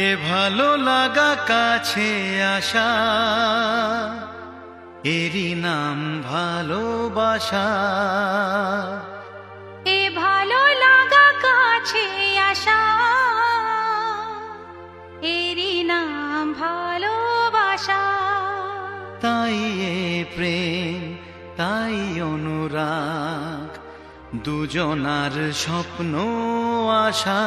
এ ভালো লাগা কাছে আসা, এরই নাম ভালোবাসা। এ ভালো লাগা কাছে আসা, এরই নাম ভালোবাসা। তাই এ প্রেম, তাই অনুরাগ, দুজনার স্বপ্ন আশা।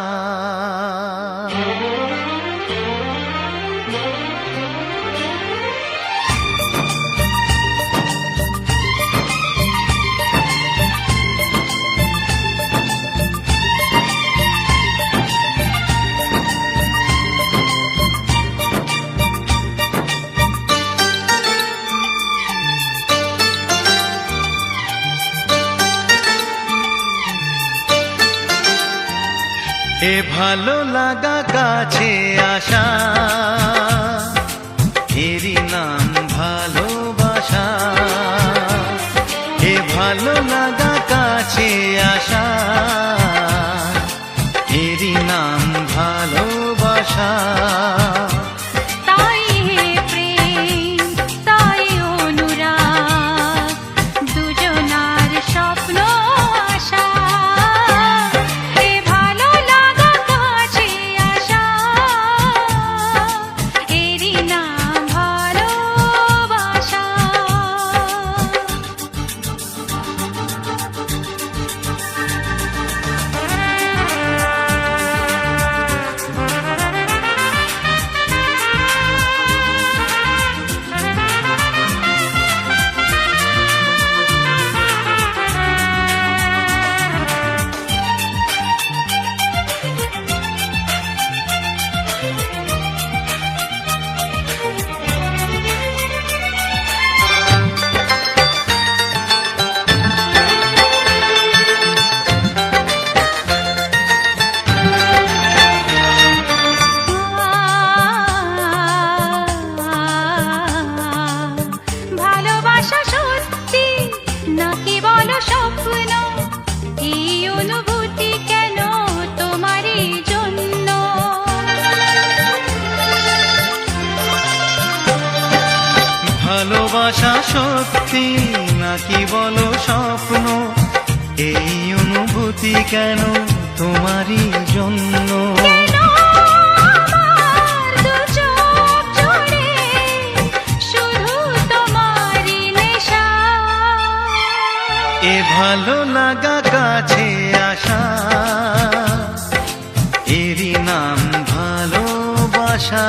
এ ভালো লাগা কাছে আসা, এরই নাম ভালোবাসা। এ ভালো লাগা কাছে আসা, এরই নাম ভালোবাসা। তাই হে প্রেম, তাই অনুরাগ, দুজনার স্বপ্ন আশা। এ ভালো লাগা কাছে আসা, এরই নাম ভালোবাসা। ভালোবাসা সত্যি নাকি বলো স্বপ্ন, এই অনুভূতি কেন তোমারই জন্য? ভালোবাসা সত্যি নাকি বলো স্বপ্ন, এই অনুভূতি কেন তোমারই জন্য? কেন আমার দু চোখ জুড়ে শুধু তোমারই নেশা? এ ভালো লাগা কাছে আসা, এরই নাম ভালোবাসা।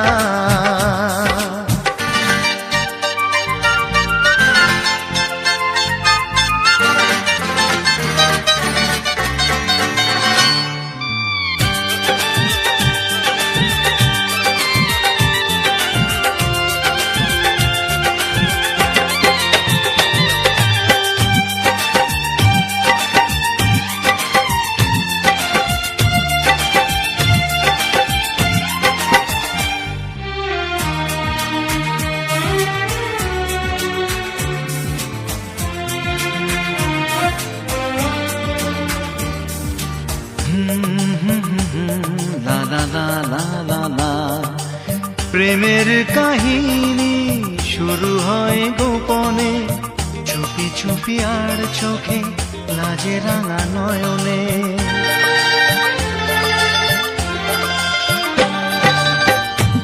লা লা লা লা লা লা। প্রেমের কাহিনী শুরু হয় গোপনে, চুপি চুপি আর চোখে, লাজে রাঙা নয়নে।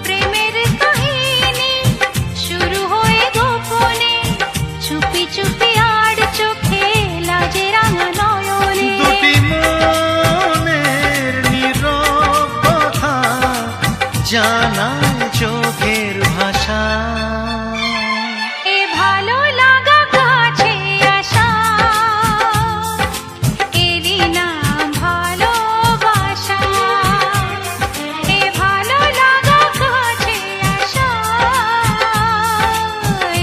প্রেমের কাহিনী শুরু হয়ে গোপনে, চুপি চুপি আর চোখে, লাজে রাঙা নয়নে। দুটি মনের নীরব কথা জানায় চোখের ভাষা। এ ভালো লাগা কাছে আসা, এরই নাম ভালোবাসা। এ ভালো লাগা কাছে আসা,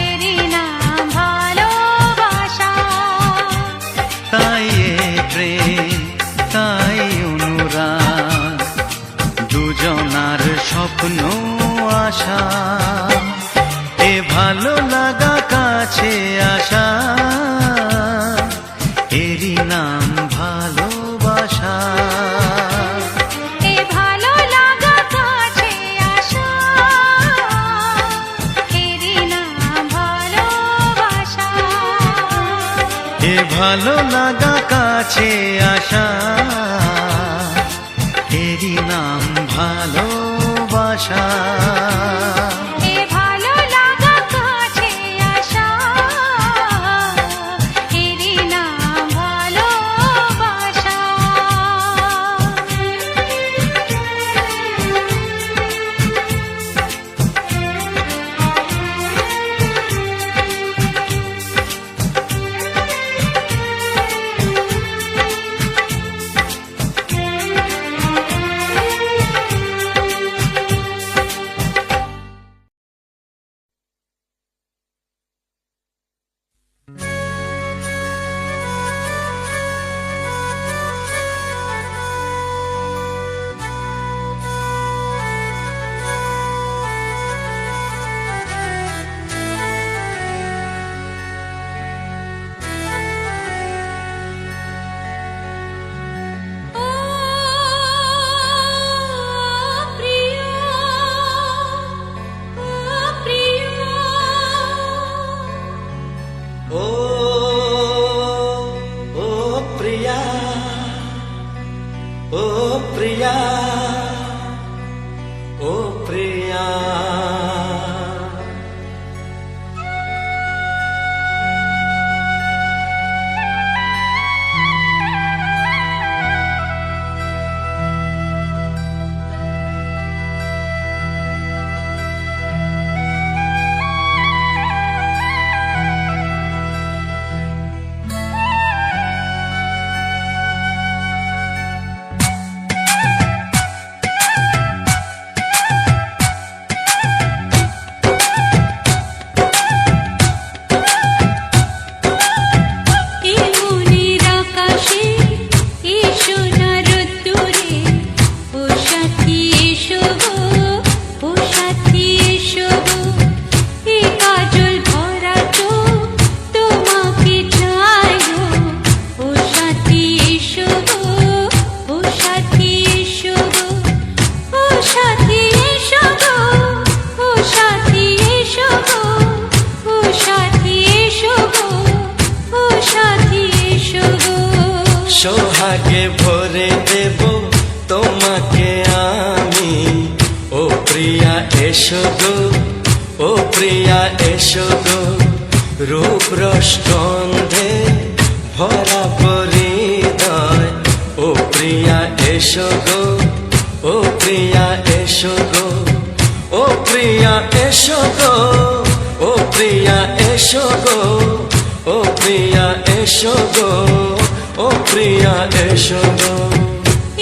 এরই নাম ভালোবাসা। তাই এ প্রেম, তাই অনুরাগ, দুজনার স্বপ্ন আশা। এ ভালো লাগা কাছে আসা, এরই নাম ভালোবাসা। এ ভালো লাগা কাছে এ ভালো লাগা কাছে আসা, এরই নাম ভালোবাসা। এ ভালো লাগা কাছে আসা, এরই নাম ভালোবাসা। ও ও প্রিয়া, ও প্রিয়া, ও প্রিয়া। সোহাগে ভরে দেব তোমাকে আমি, ও প্রিয়া এসো গো, ও প্রিয়া এসো গো। রূপ রস গন্ধে ভরা পরিদয়, ও প্রিয়া এসো গো, ও প্রিয়া এসো গো, ও প্রিয়া এসো গো, ও প্রিয়া এসো গো, ও প্রিয়া এসো গো, ও প্রিয়া এসো গো।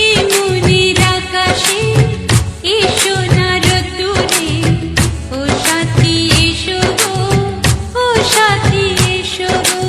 এই মনের আকাশে এসো না রোদ্দুরে, ও সাথী এসো গো, ও সাথী এসো গো।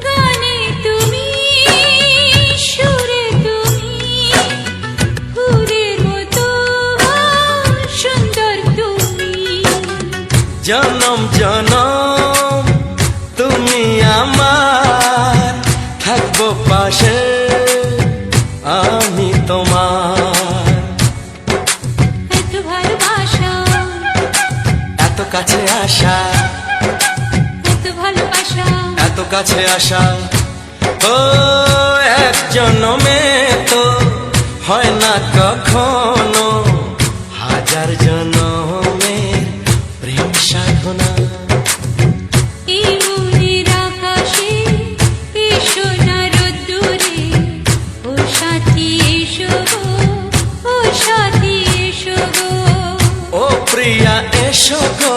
গানে তুমি, সুরে তুমি, ফুলের মতো সুন্দর তুমি। জনম জনম তুমি আমার, থাকবো পাশে আমি তোমার। এত ভালোবাসা, এত কাছে আসা, এত ভালোবাসা, এত কাছে আসা। ও এক জনমে তো হয় না কখনো, হাজার জনমে প্রেম সাধনা। এই মনের আকাশে এসো না রোদ্দুরে, ও সাথী এসো গো, ও সাথী এসো গো। ও প্রিয়া এসো গো,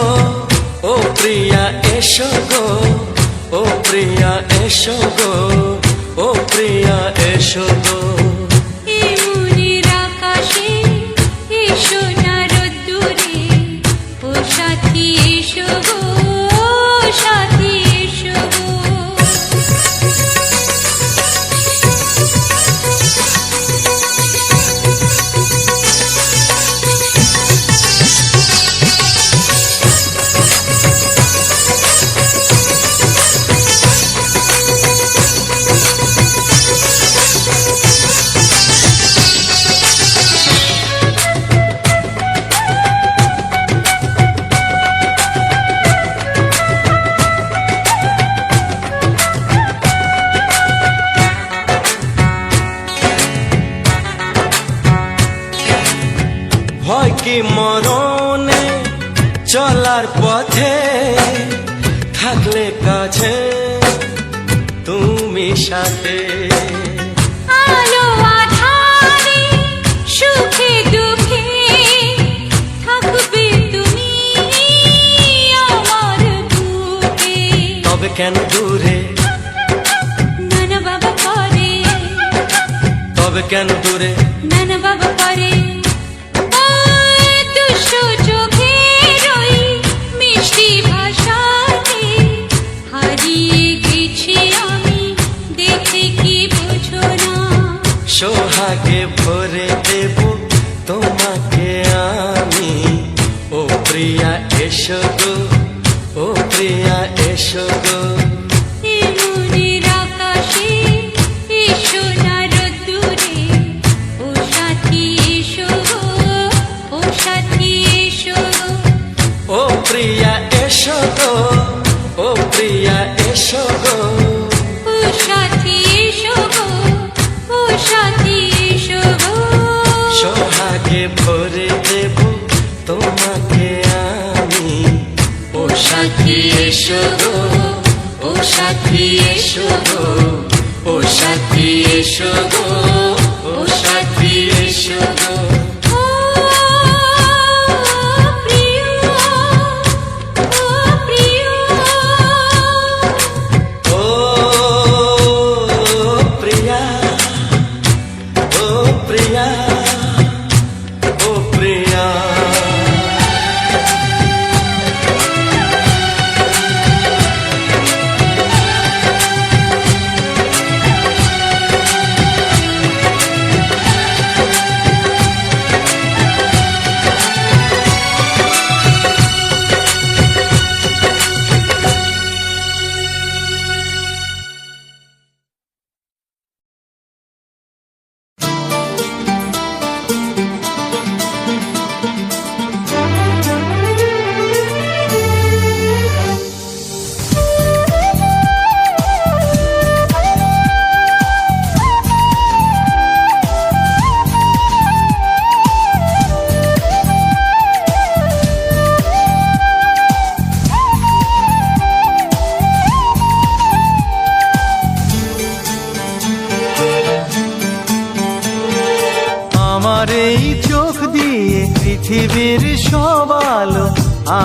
ও প্রিয়া এসো গো, ও প্রিয়া এসো গো, ও প্রিয়া এসো গো। এই মনের আকাশে এসো না রোদ্দুরে, ও সাথী এসো গো, ও সাথী এসো গো। চলার পথে থাকলে কাছে তুমি সাথে। আলো আঁধারে সুখে দুঃখে থাকবে তুমি আমার বুকে। তবে কেন দূরে, নানা বাবা করে, তবে কেন দূরে, নানা বাবা করে। দুষ্টু চোখের ওই মিষ্টি ভাষাতে হারিয়ে গেছি আমি, দেখে কি বোঝো না। সোহাগে ভরে দেব তোমাকে আমি, ও প্রিয়া এসো গো, ও প্রিয়া এসো গো। এ মনের আকাশে এসো না রোদ্দুরে, ও সাথী এসো গো, ও সাথী এসো গো। ও প্রিয়া এসো গো, ও প্রিয়া এসো গো। ও সাথী এসো গো, ও সাথী এসো গো। সোহাগে ভরে দেব তোমাকে আমি, ও সাথী এসো গো, ও সাথী এসো গো, ও সাথী এসো গো, ও সাথী এসো গো। ও প্রিয়, ও প্রিয়, ও প্রিয়া, ও প্রিয়া, ও প্রিয়া। আমার এই চোখ দিয়ে পৃথিবীর সব আলো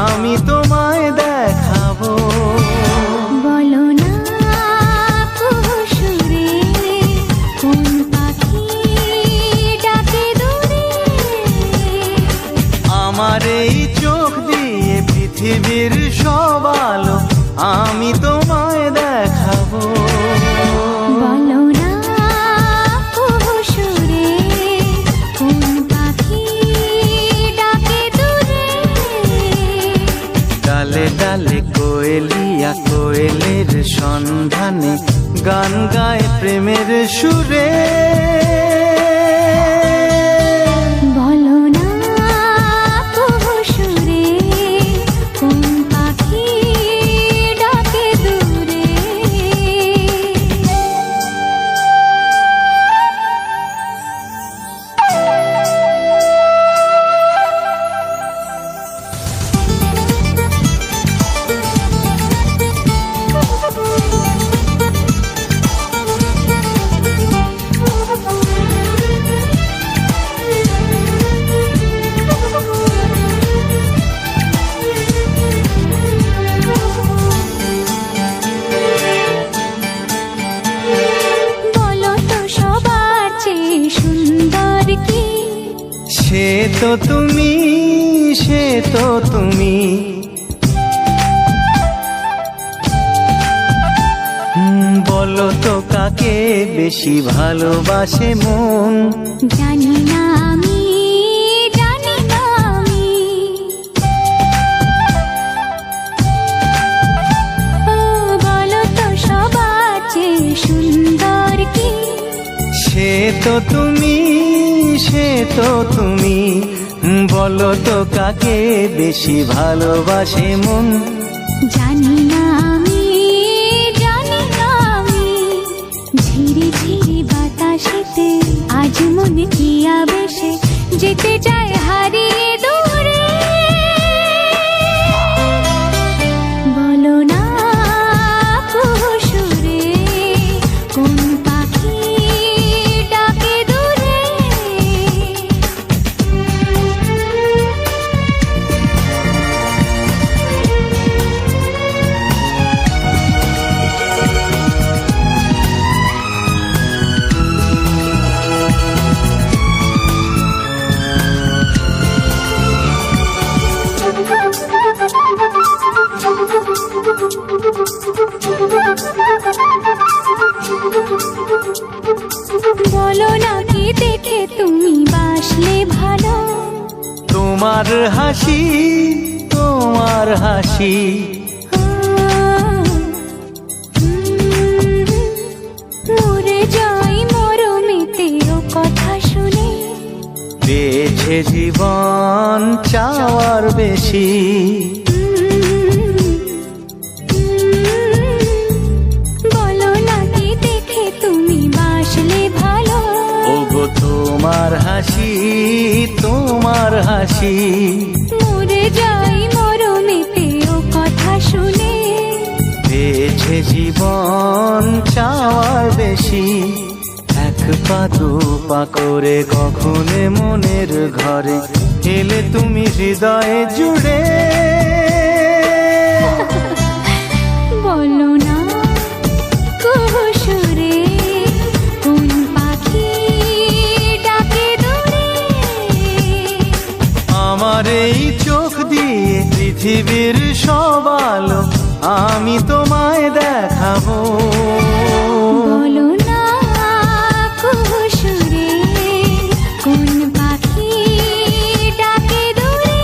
আমি তোমায় দেখাবো। বলো না সুরে কোন পাখি ডাকে দূরে। আমার এই চোখ দিয়ে পৃথিবীর সব আলো আমি তোমায় দেখাবো। বলো না সুরে কোন পাখি ডাকে দূরে। ডালে ডালে কোয়েলিয়া কোয়েলের সন্ধানে গান গায় প্রেমের সুরে। বলো না সুরে কোন পাখি ডাকে দূরে। বলো তো সবার চেয়ে সুন্দর কি? সে তো তুমি, সে তো তুমি। বলো তো কাকে বেশি ভালোবাসে মন। জানি না আমি, জানি না আমি। ও বলো তো সবার চেয়ে সুন্দর কি? সে তো তুমি, সে তো তুমি। বলো তো কাকে বেশি ভালোবাসে মন। জানি না আমি, জানি না আমি। ঝিরি ঝিরি বাতাসেতে আজ মনে কি আবেশে যেতে চায় হারিয়ে দূরে। বলো না কি দেখে তুমি বাসলে ভালো। তোমার হাসি, তোমার হাসি, মরে যাই মরমেতে ও কথা শুনে। পেয়েছে জীবন চাওয়ার বেশি। বলো না কি দেখে তুমি বাসলে ভালো। ওগো তোমার হাসি, তোমার হাসি, মরে যাই মরমেতে ও কথা শুনে। পেয়েছে জীবন চাওয়ার বেশি। এক পা দু পা করে কখনে মনের ঘরে এলে তুমি হৃদয়ে জুড়ে। বলো না কুহুসুরে কোন পাখি ডাকে দূরে। আমার এই চোখ দিয়ে পৃথিবীর সব আলো আমি তোমায় দেখাবো। বলো না কুহুসুরে কোন পাখি ডাকে দূরে।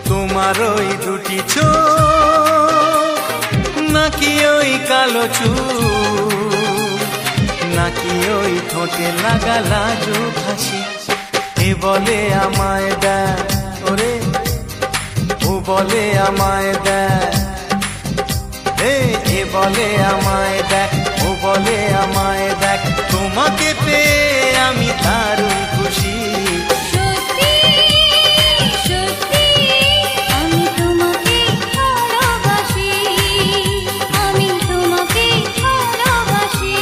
তোমার ওই দুটি চোখ, নাকি ওই কালো চুল, নাকি ওই ঠোঁটে লাগা লাজুক হাসি। এ বলে আমায় দেখ ওরে, ও বলে আমায় দেখ, এ বলে আমায় দেখ, ও বলে আমায় দেখ। তোমাকে পেয়ে আমি দারুণ খুশি। সত্যি সত্যি আমি তোমাকে ভালোবাসি। আমি তোমাকে ভালোবাসি।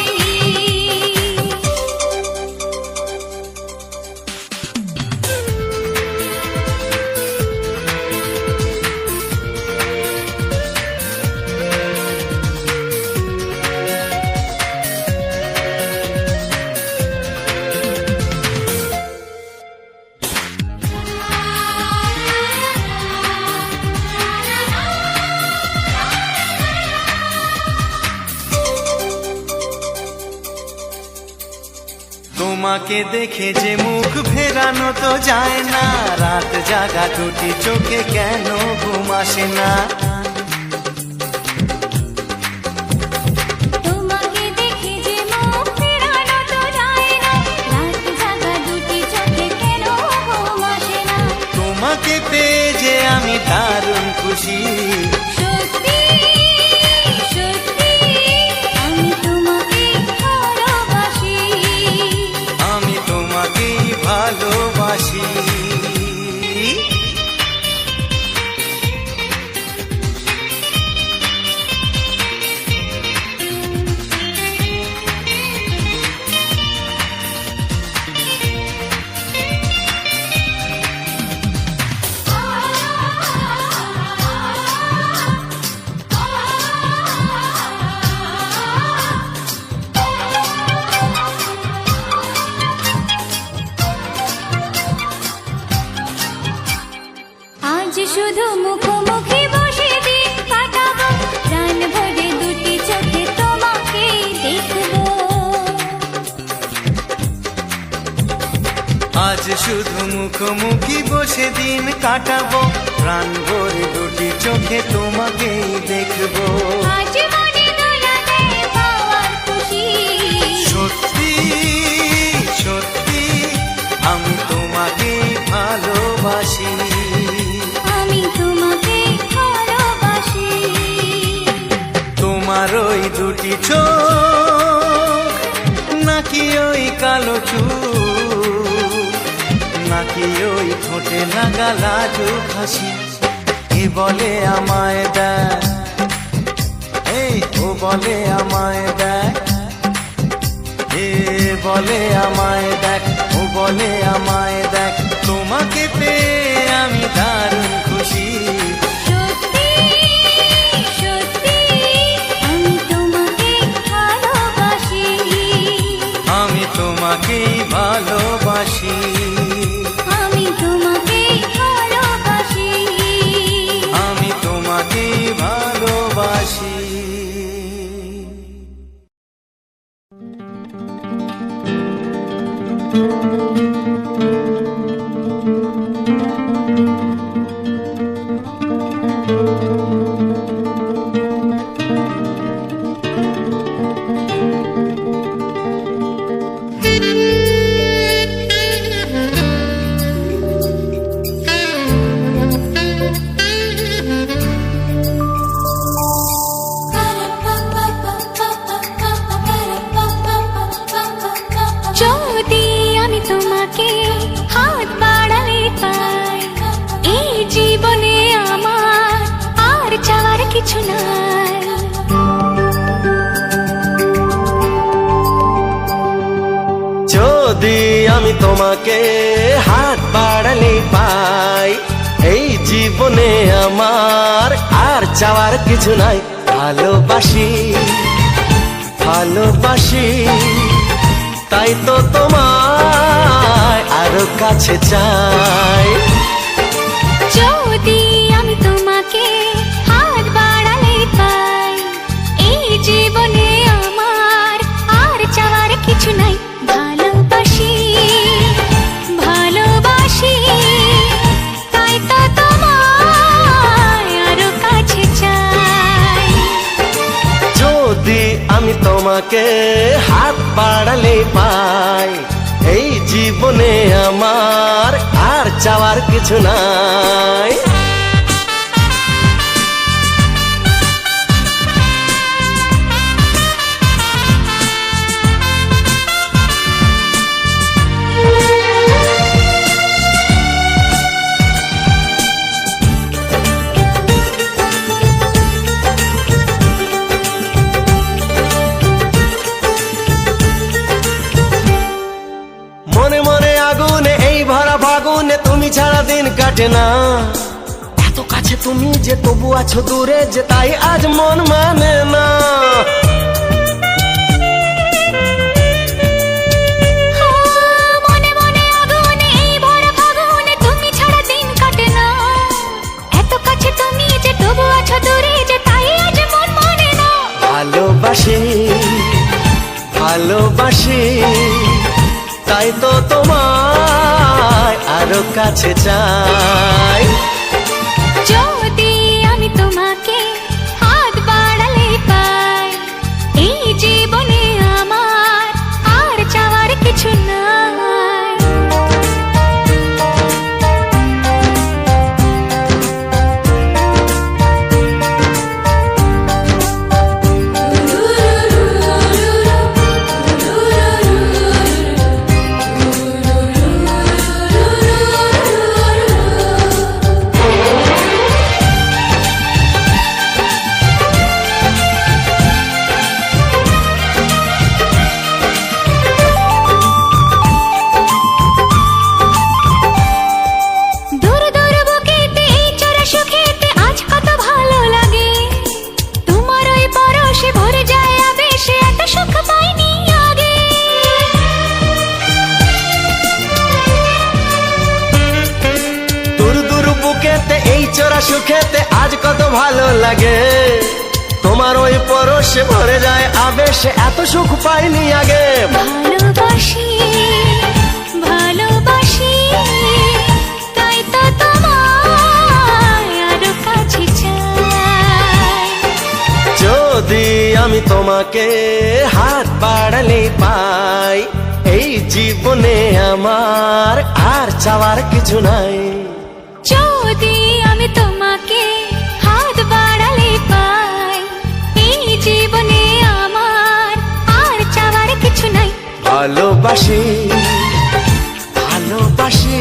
তোমাকে দেখে যে মুখ ফেরানো তো যায় না, রাত জাগা দুটি চোখে কেন ঘুম আসে না। তোমাকে দেখে যে মুখ ফেরানো তো যায় না, রাত জাগা দুটি চোখে কেন ঘুম আসে না। তোমাকে পেয়ে যে আমি দারুণ খুশি। সত্যি সত্যি আমি তোমাকে ভালোবাসি। আমি তোমাকেই ভালোবাসি। আ শুধু মুখোমুখি বসে দিন কাটাবো, প্রাণ ভরে দুটি চোখে তোমাকেই দেখবো। আজ মনে দোলা দেয় পাওয়ার খুশি, সত্যি সত্যি আমি তোমাকেই ভালোবাসি, আমি তোমাকে ভালোবাসি। তোমার ওই দুটি চোখ নাকি ওই কালো চুল, নাকি ওই ঠোঁটে লাগা লাজুক হাসি, এ বলে আমায় দেখ, এই ও বলে আমায় দেখ, এ বলে আমায় দেখ, ও বলে আমায় দেখ, তোমাকে পেয়ে আমি দারুণ খুশি। সত্যি সত্যি আমি তোমাকে ভালোবাসি, আমি তোমাকেই ভালোবাসি, আমি তোমাকে ভালোবাসি। আমি তোমাকেই ভালোবাসি। যদি আমি তোমাকে হাত বাড়ালে পাই, এই জীবনে আমার আর চাওয়ার কিছু নাই। যদি আমি তোমাকে হাত বাড়ালে পাই, এই জীবনে আমার আর চাওয়ার কিছু নাই। ভালোবাসি ভালোবাসি তাই তো তোমায় আরো কাছে চাই। যদি আমি তোমাকে হাত বাড়ালে পাই, এই জীবনে আমার আর চাওয়ার কিছু নাই। ভালোবাসি ভালোবাসি তাই তো তোমায় আরো কাছে চাই। যদি আমি তোমাকে হাত বাড়ালে পাই, এই জীবনে আমার আর চাওয়ার কিছু নাই। মনে মনে আগুনে এই ভরা ফাগুনে তুমি ছাড়া দিন কাটে না। এত কাছে তুমি যে তবু আছো দূরে, যে তাই আজ মন মানে না। মনে মনে আগুনে এই ভরা ফাগুনে তুমি ছাড়া দিন কাটে না। এত কাছে তুমি যে তবু আছো দূরে, যে তাই আজ মন মানে না। ভালোবাসি ভালোবাসি তাই তো তোমায় আরো কাছে চাই। যদি আমি তোমাকে হাত বাড়ালে পাই, এই জীবনে আমার আর চাওয়ার কিছু নাই। চোরা সুখেতে আজ কত ভালো লাগে, তোমার ওই পরশে ভরে যায় আবেশে, এত সুখ পাইনি আগে। ভালোবাসি ভালোবাসি যদি আমি তোমাকে হাত বাড়ালে পাই, এই জীবনে আমার আর চাওয়ার কিছু নাই। যদি আমি তোমাকে হাত বাড়ালে পাই, এই জীবনে আমার আর চাওয়ার কিছু নাই। ভালোবাসি ভালোবাসি,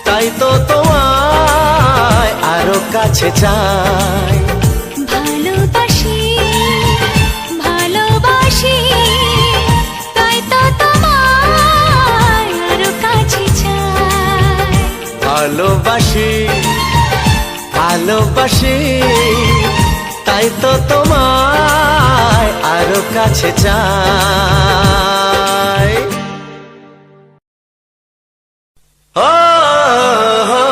তাই তো তোমায় আরো কাছে চাই। ভালোবাসি ভালোবাসি, তাই তো তোমায় আরো কাছে চাই। ভালোবাসি ভালোবাসি, তাই তো তোমায় আরো কাছে চাই। ও হো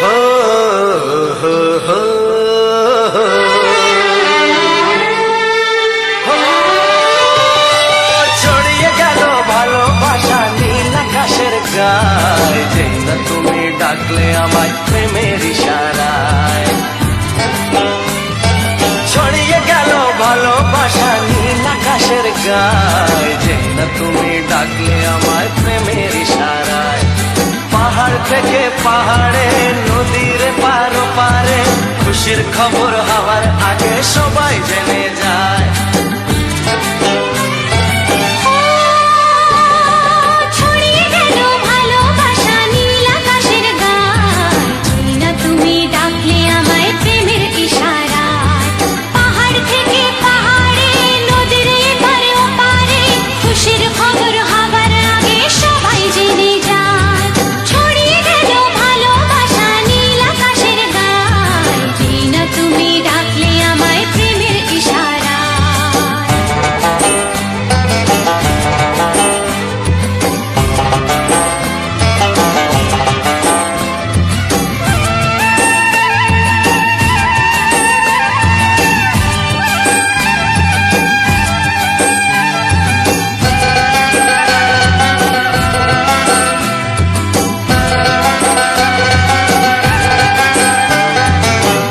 হো হো হো হো, ছড়িয়ে গেল ভালোবাসা নীল আকাশের গায়ে, যে না তুমি ডাকলে আমায় প্রেমের ইশারায়। ছড়িয়ে গেল ভালোবাসা নীল আকাশের গায়ে, যে না তুমি ডাকলে আমায় প্রেমের ইশারায়। পাহাড় থেকে পাহাড়ে, নদীর পারো পারে, খুশির খবর হওয়ার আগে সবাই জেনে যায়। ছড়িয়ে গেল ভালোবাসা নীল আকাশের গায়ে, যে না তুমি ডাকলে আমায় প্রেমের ইশারায়। পাহাড় থেকে পাহাড়ে, নদীর এপারে ওপারে, খুশির খবর হবার আগে সবাই জেনে যায়। ছড়িয়ে গেল ভালোবাসা নীল আকাশের গায়ে, যে না তুমি ডাকলে আমায় প্রেমের ইশারায়।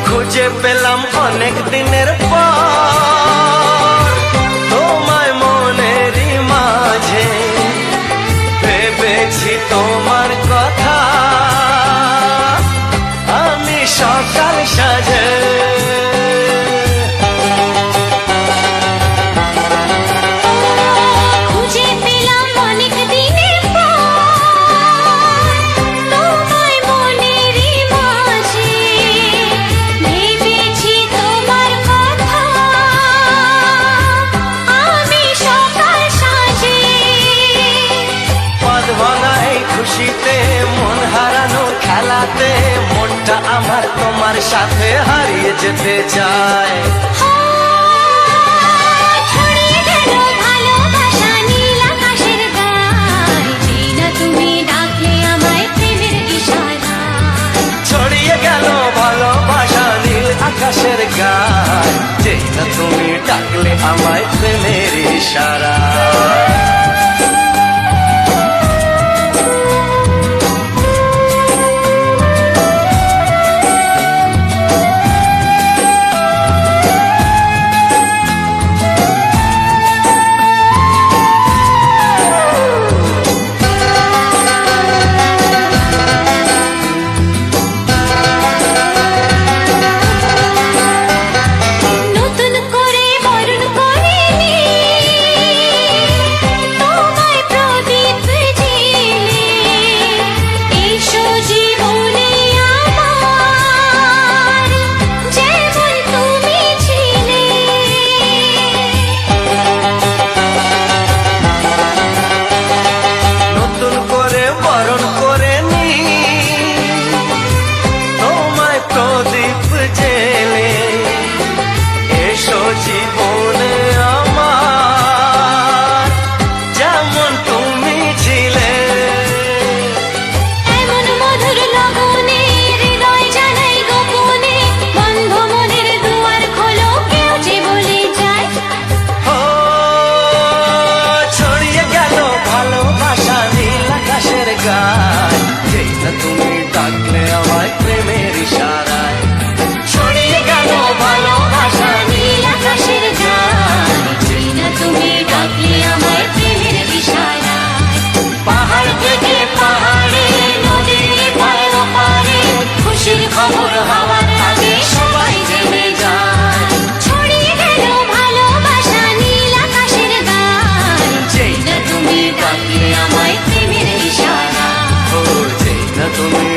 খুঁজে পেলাম অনেক দিনের পর তোমায় মনেরই মাঝে, ভেবেছি তোমার কথা আমি সকাল সাজে। খুঁজে পেলাম অনেক দিনের পর তোমায় মনেরই মাঝে, ভেবেছি তোমার কথা আমি সকাল সাজে। পদ ভাঙা এই খুশিতে, মন হারানো খেলাতে, মনটা আমার তোমার সাথে হারিয়ে যেতে চায়। ছড়িয়ে গেল ভালোবাসা নীল আকাশের গায়ে, যে না তুমি ডাকলে আমায় প্রেমের ইশারায়। ছড়িয়ে গেল ভালোবাসা নীল আকাশের গায়ে, যে না তুমি ডাকলে আমায় প্রেমের ইশারা। তুমি